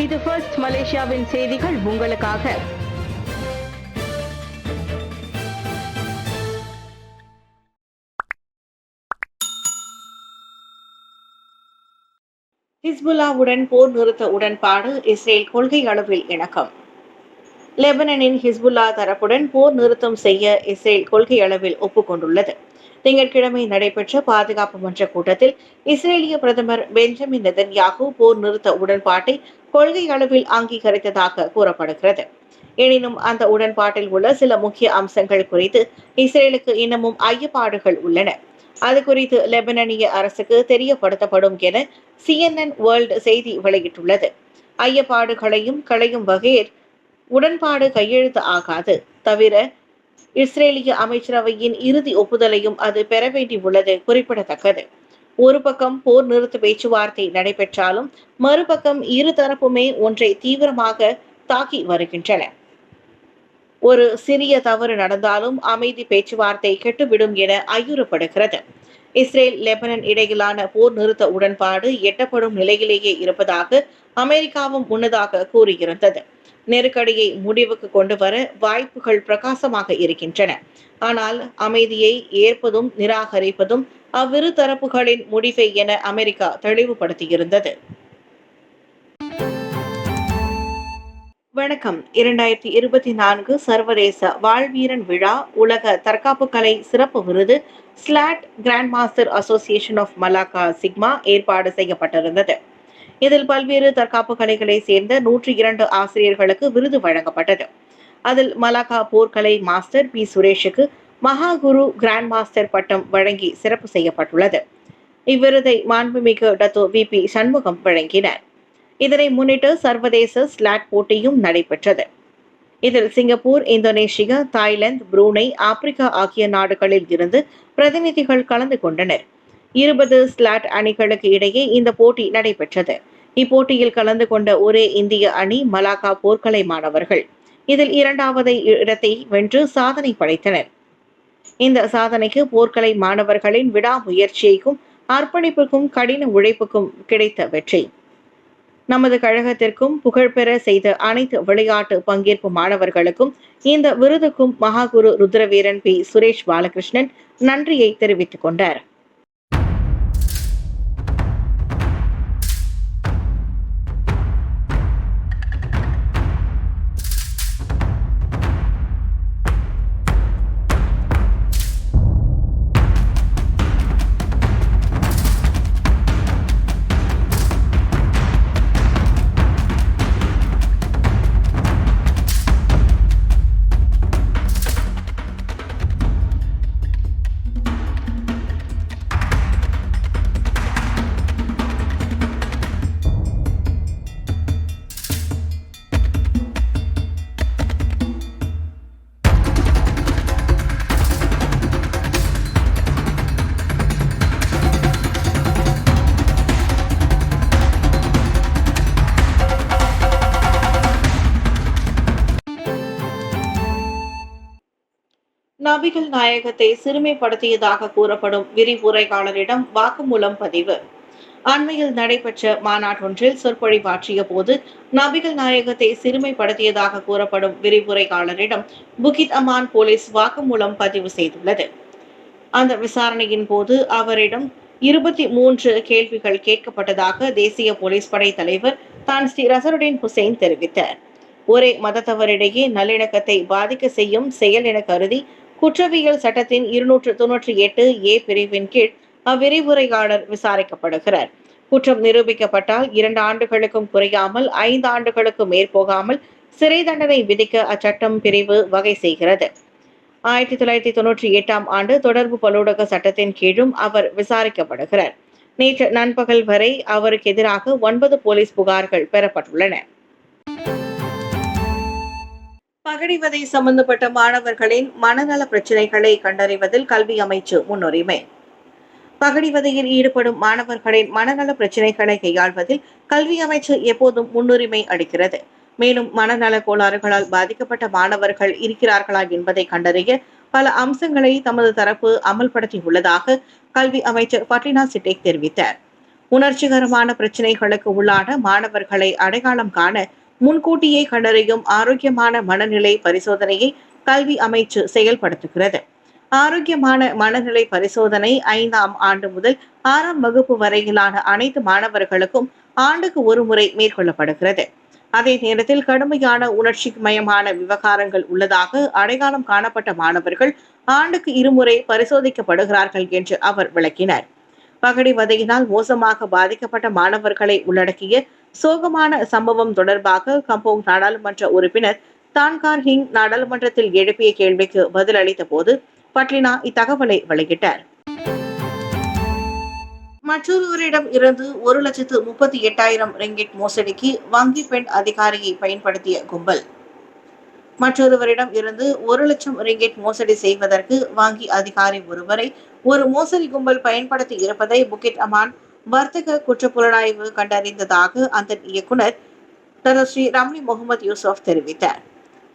இது ஃபர்ஸ்ட் மலேசியாவின் செய்திகள் உங்களுக்காக. ஹிஸ்புல்லாவுடன் போர் நிறுத்த உடன்பாடு இஸ்ரேல் கொள்கை அளவில் இணக்கம். லெபனனின் ஹிஸ்புல்லா தரப்புடன் போர் நிறுத்தம் செய்ய இஸ்ரேல் கொள்கை அளவில் ஒப்புக்கொண்டுள்ளது. திங்கட்கிழமை நடைபெற்ற பாதுகாப்பு மன்ற கூட்டத்தில் இஸ்ரேலிய பிரதமர் பெஞ்சமின் நெதன்யாகு போர் நிறுத்த உடன்பாட்டை கொள்கை அளவில் அங்கீகரித்ததாக கூறப்படுகிறது. எனினும் அந்த உடன்பாட்டில் உள்ள சில முக்கிய அம்சங்கள் குறித்து இஸ்ரேலுக்கு இன்னமும் ஐயப்பாடுகள் உள்ளன. அது குறித்து லெபனானிய அரசுக்கு தெரியப்படுத்தப்படும் என CNN வேர்ல்டு செய்தி வெளியிட்டுள்ளது. ஐயப்பாடுகளையும் களையும் வகையில் உடன்பாடு கையெழுத்து ஆகாது. தவிர இஸ்ரேலிய அமைச்சரவையின் இறுதி ஒப்புதலையும் அது பெற வேண்டியுள்ளது குறிப்பிடத்தக்கது. ஒரு பக்கம் போர் நிறுத்த பேச்சுவார்த்தை நடைபெற்றாலும் மறுபக்கம் இரு தரப்புமே ஒன்றை தீவிரமாக தாக்கி வருகின்றன. ஒரு சிறிய தவறு நடந்தாலும் அமைதி பேச்சுவார்த்தை கெட்டுவிடும் என ஐயுறப்படுகிறது. இஸ்ரேல் லெபனன் இடையிலான போர் நிறுத்த உடன்பாடு எட்டப்படும் நிலையிலேயே இருப்பதாக அமெரிக்காவும் முன்னதாக கூறியிருந்தது. நெருக்கடியை முடிவுக்கு கொண்டு வர வாய்ப்புகள் பிரகாசமாக இருக்கின்றன. ஆனால் அமைதியை ஏற்பதும் நிராகரிப்பதும் அவ்விரு தரப்புகளின் முடிவை என அமெரிக்கா தெளிவுபடுத்தியிருந்தது. வணக்கம். 2024 சர்வதேச வாழ்வீரன் விழா உலக தற்காப்பு கலை சிறப்பு விருது Silat Grand Master Association of Malacca Sigma ஏற்பாடு செய்யப்பட்டிருந்தது. இதில் பல்வேறு தற்காப்பு கலைகளை சேர்ந்த 102 ஆசிரியர்களுக்கு விருது வழங்கப்பட்டது. அதில் Malacca போர்க்கலை master P சுரேஷுக்கு மகாகுரு grand master பட்டம் வழங்கி சிறப்பு செய்யப்பட்டுள்ளது. இவ்விருதை மாண்புமிகு டத்தோ VP சண்முகம் வழங்கினார். இதனை முன்னிட்டு சர்வதேச ஸ்லாட் போட்டியும் நடைபெற்றது. இதில் Singapore, Indonesia, Thailand, Brunei, Africa ஆகிய நாடுகளில் இருந்து பிரதிநிதிகள் கலந்து கொண்டனர். 20 ஸ்லாட் அணிகளுக்கு இடையே இந்த போட்டி நடைபெற்றது. இப்போட்டியில் கலந்து கொண்ட ஒரே இந்திய அணி மலாக்கா போர்க்கலை மாணவர்கள். இதில் 2வது இடத்தை வென்று சாதனை படைத்தனர். இந்த சாதனைக்கு போர்க்கலை மாணவர்களின் விடாமுயற்சிக்கும் அர்ப்பணிப்புக்கும் கடின உழைப்புக்கும் கிடைத்த வெற்றி. நமது கழகத்திற்கும் புகழ்பெற செய்த அனைத்து விளையாட்டு பங்கேற்பு மாணவர்களுக்கும் இந்த விருதுக்கும் மகாகுரு ருத்ரவீரன் P சுரேஷ் பாலகிருஷ்ணன் நன்றியை தெரிவித்துக் கொண்டார். நபிகள் நாயகத்தை சிறுமைப்படுத்தியதாக கூறப்படும் விரிவுரையாளரிடம் வாக்குமூலம் பதிவு. அண்மையில் நடைபெற்ற மாநாட்டொன்றில் சொற்பொழிவாற்றிய போது நபிகள் நாயகத்தை சிறுமைப்படுத்தியதாக கூறப்படும் விரிவுரையாளரிடம் புகித் அமான் போலீஸ் வாக்குமூலம் பதிவு செய்துள்ளது. அந்த விசாரணையின் போது அவரிடம் 23 கேள்விகள் கேட்கப்பட்டதாக தேசிய போலீஸ் படை தலைவர் தான் ஸ்ரீ ரசருடின் ஹுசைன் தெரிவித்தார். ஒரே மதத்தவரிடையே நல்லிணக்கத்தை பாதிக்க செய்யும் செயல் என கருதி குற்றவியல் சட்டத்தின் 298A பிரிவின் கீழ் அவ்விரிவுரையாளர் விசாரிக்கப்படுகிறார். குற்றம் நிரூபிக்கப்பட்டால் 2 ஆண்டுகளுக்கும் குறையாமல் 5 ஆண்டுகளுக்கு மேற்போகாமல் சிறை தண்டனை விதிக்க அச்சட்டம் பிரிவு வகை செய்கிறது. 1998ஆம் ஆண்டு தொடர்பு பல்லூடக சட்டத்தின் கீழும் அவர் விசாரிக்கப்படுகிறார். நேற்று நண்பகல் வரை அவருக்கு எதிராக 9 போலீஸ் புகார்கள் பெறப்பட்டுள்ளன. பகடிவதை சம்பந்தப்பட்ட மாணவர்களின் மனநல பிரச்சினைகளை கண்டறிவதில் கல்வி அமைச்சு முன்னுரிமை. பகடிவதையில் ஈடுபடும் மாணவர்களின் மனநல பிரச்சினைகளை கையாள்வதில் கல்வி அமைச்சு எப்போதும் முன்னுரிமை அளிக்கிறது. மேலும் மனநல கோளாறுகளால் பாதிக்கப்பட்ட மாணவர்கள் இருக்கிறார்களா என்பதை கண்டறிய பல அம்சங்களை தமது தரப்பு அமல்படுத்தியுள்ளதாக கல்வி அமைச்சர் ஃபட்லினா சிட்டேக் தெரிவித்தார். உணர்ச்சிகரமான பிரச்சனைகளுக்கு உள்ளான மாணவர்களை அடையாளம் காண முன்கூட்டியே கண்டறியும் ஆரோக்கியமான மனநிலை பரிசோதனையை கல்வி அமைச்சு செயல்படுத்துகிறது. ஆரோக்கியமான மனநிலை பரிசோதனை 5ஆம் ஆண்டு முதல் 6ஆம் வகுப்பு வரையிலான அனைத்து மாணவர்களுக்கும் ஆண்டுக்கு ஒரு முறை மேற்கொள்ளப்படுகிறது. அதே நேரத்தில் கடுமையான உணர்ச்சி மயமான விவகாரங்கள் உள்ளதாக அடையாளம் காணப்பட்ட மாணவர்கள் ஆண்டுக்கு இருமுறை பரிசோதிக்கப்படுகிறார்கள் என்று அவர் விளக்கினார். பகடிவதையினால் மோசமாக பாதிக்கப்பட்ட மாணவர்களை உள்ளடக்கிய சோகமான சம்பவம் தொடர்பாக கம்போங் நாடாளுமன்ற உறுப்பினர் தான்கார் ஹிங் நாடாளுமன்றத்தில் எழுப்பிய கேள்விக்கு பதிலளித்த போது பட்லினா இத்தகவலை வெளியிட்டார். மற்றொருவரிடம் இருந்து 1,38,000 ரிங்கிட் மோசடிக்கு வங்கி பெண் அதிகாரியை பயன்படுத்திய கும்பல். மற்றொருவரிடம் இருந்து 1,00,000 ரிங்கிட் மோசடி செய்வதற்கு வங்கி அதிகாரி ஒருவரை ஒரு மோசடி கும்பல் பயன்படுத்தி இருப்பதை புக்கிட் அமான் வர்த்தக குற்றப்புலனாய்வு கண்டறிந்ததாக அந்த இயக்குனர் ஸ்ரீ ரம்லி முகமது யூசுப் தெரிவித்தார்.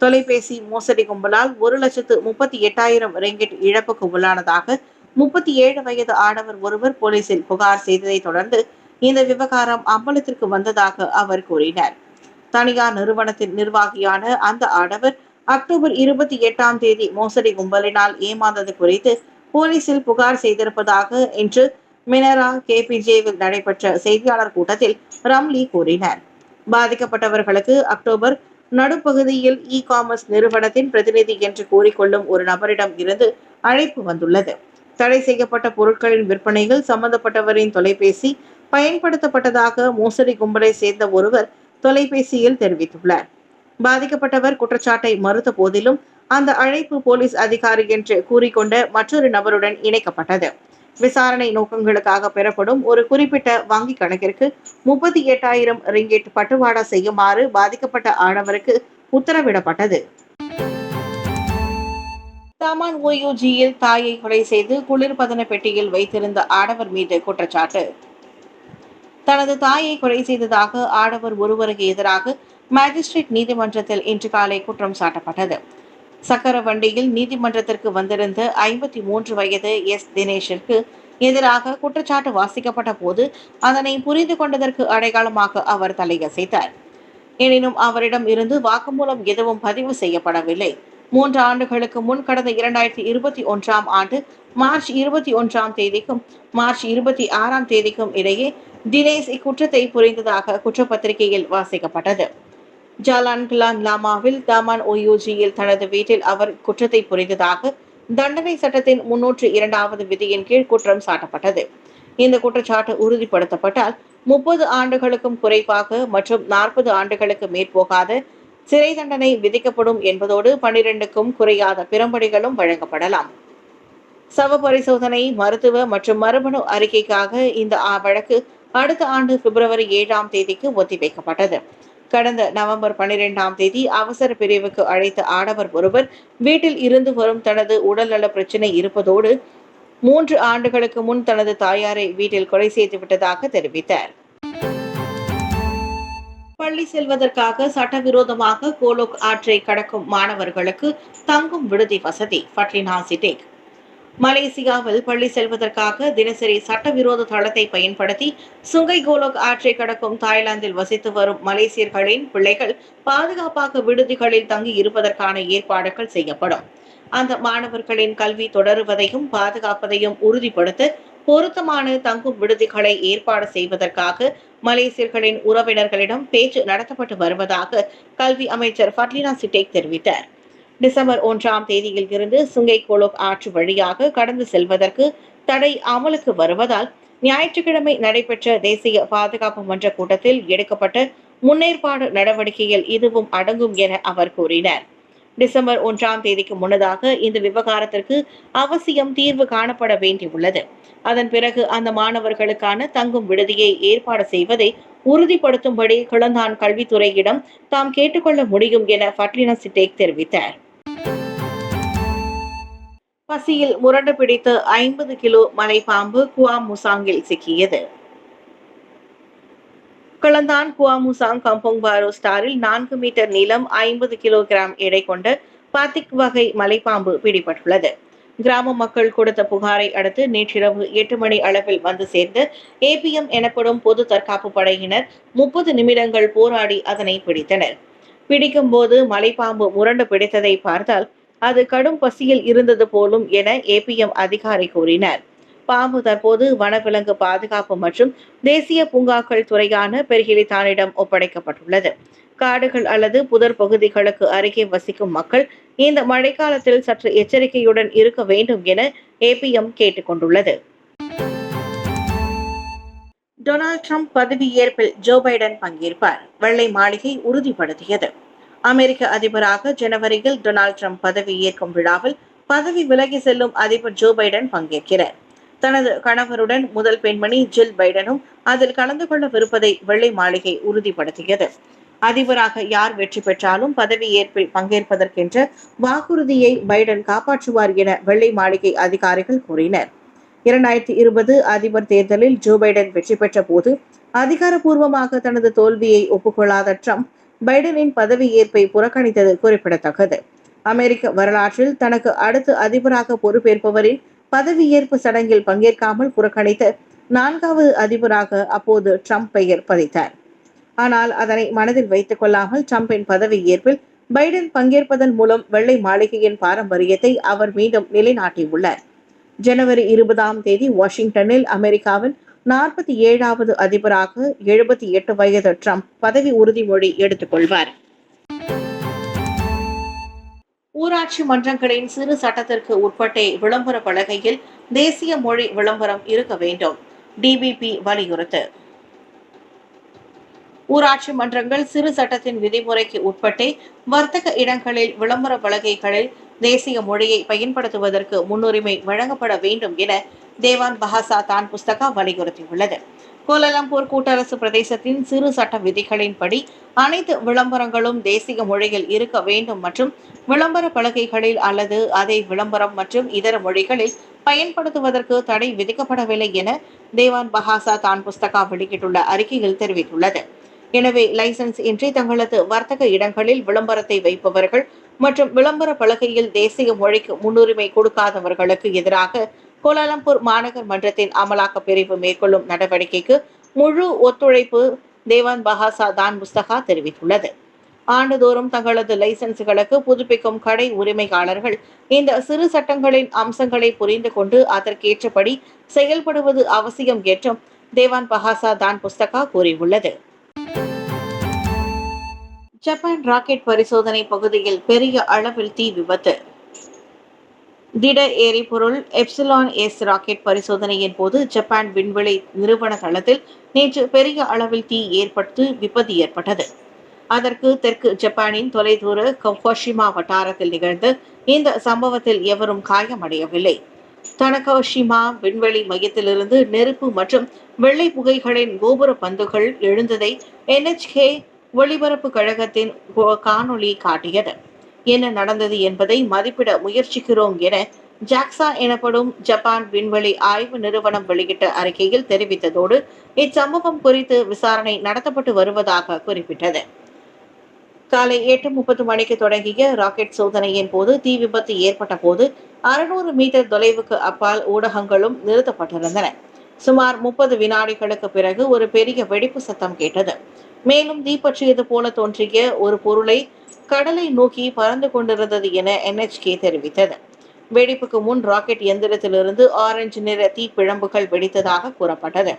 தொலைபேசி மோசடி கும்பலால் 1,38,000 ரிங்கிட் இழப்புக்கு உள்ளானதாக 37 வயது ஆடவர் ஒருவர் போலீசில் புகார் செய்ததை தொடர்ந்து இந்த விவகாரம் அம்பலத்திற்கு வந்ததாக அவர் கூறினார். தனியார் நிறுவனத்தின் நிர்வாகியான அந்த ஆடவர் அக்டோபர் 28ஆம் தேதி மோசடி கும்பலினால் ஏமாந்தது குறித்து போலீசில் புகார் செய்திருப்பதாக இன்று மினரா கேபிஜேவில் நடைபெற்ற செய்தியாளர் கூட்டத்தில் ரம்லி கூறினார். பாதிக்கப்பட்டவர்களுக்கு அக்டோபர் நடுப்பகுதியில் காமர்ஸ் நிறுவனத்தின் பிரதிநிதி என்று கூறிக்கொள்ளும் ஒரு நபரிடம் இருந்து அழைப்பு வந்துள்ளது. தடை செய்யப்பட்ட பொருட்களின் விற்பனையில் சம்பந்தப்பட்டவரின் தொலைபேசி பயன்படுத்தப்பட்டதாக மோசடி கும்பலை சேர்ந்த ஒருவர் தொலைபேசியில் தெரிவித்துள்ளார். பாதிக்கப்பட்டவர் குற்றச்சாட்டை மறுத்த போதிலும் அந்த அழைப்பு போலீஸ் அதிகாரி என்று கூறிக்கொண்ட மற்றொரு நபருடன் இணைக்கப்பட்டது. விசாரணை நோக்கங்களுக்காக பெறப்படும் ஒரு குறிப்பிட்ட வங்கி கணக்கிற்கு 38,000 ரிங்கிட் பட்டுவாடா செய்யுமாறு பாதிக்கப்பட்ட ஆடவருக்கு உத்தரவிடப்பட்டது. தாமான் ஓயூஜியில் தாயை கொலை செய்து குளிர்பதன பெட்டியில் வைத்திருந்த ஆடவர் மீது குற்றச்சாட்டு. தனது தாயை கொலை செய்ததாக ஆடவர் ஒருவருக்கு எதிராக மாஜிஸ்ட்ரேட் நீதிமன்றத்தில் இன்று காலை குற்றம் சாட்டப்பட்டது. சக்கர வண்டியில் நீதிமன்றத்திற்கு வந்திருந்த 53 வயது தினேஷிற்கு எதிராக குற்றச்சாட்டு வாசிக்கப்பட்ட போது அதனை புரிந்து கொண்டதற்கு அடையாளமாக அவர் தலையசைத்தார். எனினும் அவரிடம் இருந்து வாக்குமூலம் எதுவும் பதிவு செய்யப்படவில்லை. 3 ஆண்டுகளுக்கு முன் கடந்த 2021ஆம் ஆண்டு மார்ச் 21ஆம் தேதிக்கும் மார்ச் 26ஆம் தேதிக்கும் இடையே தினேஷ் இக்குற்றத்தை புரிந்ததாக குற்றப்பத்திரிகையில் வாசிக்கப்பட்டது. ஜாலான் கிளான் லாமாவில் தாமான் ஓயூஜியில் தனது வீட்டில் அவர் குற்றத்தை புரிந்ததாக தண்டனை சட்டத்தின் 302வது விதியின் கீழ் குற்றம் சாட்டப்பட்டது. இந்த குற்றச்சாட்டு உறுதிப்படுத்தப்பட்டால் 30 ஆண்டுகளுக்கும் குறைவாக மற்றும் 40 ஆண்டுகளுக்கு மேற்போகாத சிறை தண்டனை விதிக்கப்படும் என்பதோடு 12க்கும் குறையாத பிறம்படிகளும் வழங்கப்படலாம். சவ பரிசோதனை, மருத்துவ மற்றும் மரபணு அறிக்கைக்காக இந்த வழக்கு அடுத்த ஆண்டு பிப்ரவரி 7ஆம் தேதிக்கு ஒத்திவைக்கப்பட்டது. கடந்த நவம்பர் 12ஆம் தேதி அவசர பிரிவுக்கு அழைத்த ஆடவர் ஒருவர் வீட்டில் இருந்து வரும் தனது உடல்நல பிரச்சினை இருப்பதோடு 3 ஆண்டுகளுக்கு முன் தனது தாயாரை வீட்டில் கொலை செய்து விட்டதாக தெரிவித்தார். பள்ளி செல்வதற்காக சட்டவிரோதமாக கோலோக் ஆற்றை கடக்கும் மாணவர்களுக்கு தங்கும் விடுதி வசதி. பட்லினா சிட்டேக். மலேசியாவில் பள்ளி செல்வதற்காக தினசரி சட்டவிரோத தளத்தை பயன்படுத்தி சுங்கை கோலோக் ஆற்றை கடக்கும் தாய்லாந்தில் வசித்து வரும் மலேசியர்களின் பிள்ளைகள் பாதுகாப்பாக விடுதிகளில் தங்கி இருப்பதற்கான ஏற்பாடுகள் செய்யப்படும். அந்த மாணவர்களின் கல்வி தொடருவதையும் பாதுகாப்பதையும் உறுதிப்படுத்த பொருத்தமான தங்கும் விடுதிகளை ஏற்பாடு செய்வதற்காக மலேசியர்களின் உறவினர்களிடம் பேச்சு நடத்தப்பட்டு வருவதாக கல்வி அமைச்சர் பட்லினா சிட்டேக் தெரிவித்தார். டிசம்பர் 1ஆம் தேதியில் இருந்து சுங்கை கோலோக் ஆற்று வழியாக கடந்து செல்வதற்கு தடை அமலுக்கு வருவதால் ஞாயிற்றுக்கிழமை நடைபெற்ற தேசிய பாதுகாப்பு மன்ற கூட்டத்தில் எடுக்கப்பட்ட முன்னேற்பாடு நடவடிக்கையில் இதுவும் அடங்கும் என அவர் கூறினார். டிசம்பர் 1ஆம் தேதிக்கு முன்னதாக இந்த விவகாரத்திற்கு அவசியம் தீர்வு காணப்பட வேண்டியுள்ளது. அதன் பிறகு அந்த மாணவர்களுக்கான தங்கும் விடுதியை ஏற்பாடு செய்வதை உறுதிப்படுத்தும்படி கிளந்தான் கல்வித்துறையிடம் தாம் கேட்டுக்கொள்ள முடியும் என பட்லினா சிட்டேக் தெரிவித்தார். பசியில் முரண்டு பிடித்த 50 கிலோ மலைப்பாம்பு குவாமுசாங்கில் சிக்கியது. கிளந்தான் குவாமுசாங் கம்போங் பாரு ஸ்டாரில் 4 மீட்டர் நீளம் 50 கிலோகிராம் எடை கொண்ட பாத்திக் வகை மலைப்பாம்பு பிடிபட்டுள்ளது. கிராம மக்கள் கொடுத்த புகாரை அடுத்து நேற்றிரவு 8 மணி அளவில் வந்து சேர்ந்த ஏபிஎம் எனப்படும் பொது தற்காப்பு படையினர் 30 நிமிடங்கள் போராடி அதனை பிடித்தனர். பிடிக்கும் போது மலைப்பாம்பு முரண்டு பிடித்ததை பார்த்தால் அது கடும் பசியில் இருந்தது போலும் என ஏபிஎம் அதிகாரி கூறினார். பாம்பு தற்போது வனவிலங்கு பாதுகாப்பு மற்றும் தேசிய பூங்காக்கள் துறையான பெர்ஹிலிதானிடம் ஒப்படைக்கப்பட்டுள்ளது. காடுகள் அல்லது புதர் பகுதிகளுக்கு அருகே வசிக்கும் மக்கள் இந்த மழைக்காலத்தில் சற்று எச்சரிக்கையுடன் இருக்க வேண்டும் என ஏபிஎம் கேட்டுக் கொண்டுள்ளது. டொனால்ட் ட்ரம்ப் பதவியேற்பில் ஜோ பைடன் பங்கேற்பார், வெள்ளை மாளிகை உறுதிப்படுத்தியது. அமெரிக்க அதிபராக ஜனவரியில் டொனால்ட் ட்ரம்ப் பதவியேற்கும் விழாவில் பதவி விலகி செல்லும் அதிபர் ஜோ பைடன் பங்கேற்கிறார். தனது கணவருடன் முதல் பெண்மணி ஜில் பைடனும் அதில் கலந்து கொள்ளவிருப்பதை வெள்ளை மாளிகை உறுதிப்படுத்தியது. அதிபராக யார் வெற்றி பெற்றாலும் பதவியேற்பில் பங்கேற்பதற்கென்ற வாக்குறுதியை பைடன் காப்பாற்றுவார் என வெள்ளை மாளிகை அதிகாரிகள் கூறினர். 2020 அதிபர் தேர்தலில் ஜோ பைடன் வெற்றி பெற்ற போது அதிகாரப்பூர்வமாக தனது தோல்வியை ஒப்புக்கொள்ளாத ட்ரம்ப் பைடனின் பதவியேற்பை புறக்கணித்தது குறிப்பிடத்தக்கது. அமெரிக்க வரலாற்றில் தனக்கு அடுத்து அதிபராக பொறுப்பேற்பவரின் பதவியேற்பு சடங்கில் பங்கேற்காமல் புறக்கணித்த 4வது அதிபராக அப்போது ட்ரம்ப் பெயர் பதித்தார். ஆனால் அதனை மனதில் வைத்துக் கொள்ளாமல் ட்ரம்பின் பதவியேற்பில் பைடன் பங்கேற்பதன் மூலம் வெள்ளை மாளிகையின் பாரம்பரியத்தை அவர் மீண்டும் நிலைநாட்டியுள்ளார். ஜனவரி 20ஆம் தேதி வாஷிங்டனில் அமெரிக்காவின் 47வது அதிபராக 78 வயது ட்ரம்ப் பதவி உறுதிமொழி எடுத்துக் கொள்வார். ஊராட்சி மன்றங்களின் சிறு சட்டத்திற்கு உட்பட்டே விளம்பர பலகையில் தேசிய மொழி விளம்பரம் இருக்க வேண்டும், டிபிபி வலியுறுத்து. ஊராட்சி மன்றங்கள் சிறு சட்டத்தின் விதிமுறைக்கு உட்பட்டே வர்த்தக இடங்களில் விளம்பர பலகைகளில் தேசிய மொழியை பயன்படுத்துவதற்கு முன்னுரிமை வழங்கப்பட வேண்டும் என தேவான் பஹாசா தான் புஸ்தகா வலியுறுத்தியுள்ளது. கோலாலம்பூர் கூட்டரசு பிரதேசத்தின் சிறு சட்ட விதிகளின்படி அனைத்து விளம்பரங்களும் தேசிய மொழியில் இருக்க வேண்டும் மற்றும் விளம்பர பலகைகளில் அல்லது அதே விளம்பரம் மற்றும் இதர மொழிகளில் பயன்படுத்துவதற்கு தடை விதிக்கப்படவில்லை என தேவான் பஹாசா தான் புஸ்தகா வெளியிட்டுள்ள அறிக்கையில் தெரிவித்துள்ளது. எனவே லைசன்ஸ் இன்றி தங்களது வர்த்தக இடங்களில் விளம்பரத்தை வைப்பவர்கள் மற்றும் விளம்பர பலகையில் தேசிய மொழிக்கு முன்னுரிமை கொடுக்காதவர்களுக்கு எதிராக கோலாலம்பூர் மாநகர் மன்றத்தின் அமலாக்க பிரிவு மேற்கொள்ளும் நடவடிக்கைக்கு முழு ஒத்துழைப்பு தேவான் பஹாசா தான் புஸ்தகா தெரிவித்துள்ளது. ஆண்டுதோறும் தங்களது லைசன்ஸ்களுக்கு புதுப்பிக்கும் கடை உரிமையாளர்கள் இந்த சிறு சட்டங்களின் அம்சங்களை புரிந்து கொண்டு அதற்கேற்றபடி செயல்படுவது அவசியம் என்றும் தேவான் பஹாசா தான் புஸ்தகா கூறியுள்ளது. ஜப்பான் ராக்கெட் பரிசோதனை பகுதியில் பெரிய அளவில் தீ விபத்து. திட எரிபொருள் எப்சிலான் எஸ் ராக்கெட் பரிசோதனையின் போது ஜப்பான் விண்வெளி நிறுவன தளத்தில் நேற்று பெரிய அளவில் தீ ஏற்பட்டு விபத்து ஏற்பட்டது. அதற்கு தெற்கு ஜப்பானின் தொலைதூர கஃபோஷிமா வட்டாரத்தில் நிகழ்ந்த இந்த சம்பவத்தில் எவரும் காயமடையவில்லை. தனகோஷிமா விண்வெளி மையத்திலிருந்து நெருப்பு மற்றும் வெள்ளை புகைகளின் கோபுர பந்துகள் எழுந்ததை NHK ஒளிபரப்பு கழகத்தின் காணொளி காட்டியது. என்ன நடந்தது என்பதை மதிப்பிட முயற்சிக்கிறோம் என ஜாக்சா எனப்படும் ஜப்பான் விண்வெளி ஆய்வு நிறுவனம் வெளியிட்ட அறிக்கையில் தெரிவித்ததோடு இச்சம்பவம் குறித்து விசாரணை நடத்தப்பட்டு வருவதாக குறிப்பிட்டது. காலை 8:30 மணிக்கு தொடங்கிய ராக்கெட் சோதனையின் போது தீ விபத்து ஏற்பட்ட போது 600 மீட்டர் தொலைவுக்கு அப்பால் ஊடகங்களும் நிறுத்தப்பட்டிருந்தன. சுமார் 30 வினாடிகளுக்கு பிறகு ஒரு பெரிய வெடிப்பு சத்தம் கேட்டது. மேலும் தீப்பற்றியது போல தோன்றிய ஒரு பொருளை கடலை நோக்கி பறந்து கொண்டிருந்தது என NHK தெரிவித்தது. வெடிப்புக்கு முன் ராக்கெட் எந்திரத்திலிருந்து ஆரஞ்சு நிற தீப்பிழம்புகள் வெடித்ததாக கூறப்பட்டது.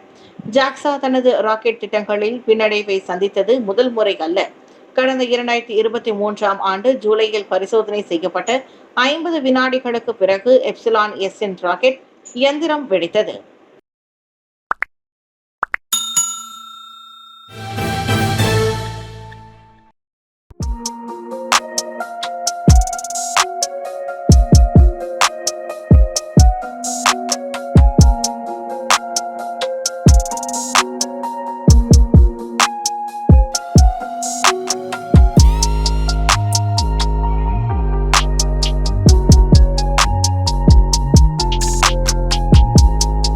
ஜாக்சா தனது ராக்கெட் திட்டங்களில் பின்னடைவை சந்தித்தது முதல் முறை அல்ல. கடந்த 2023ஆம் ஆண்டு ஜூலையில் பரிசோதனை செய்யப்பட்ட 50 வினாடிகளுக்கு பிறகு எப்சிலான் எஸ் ராக்கெட் இயந்திரம் வெடித்தது.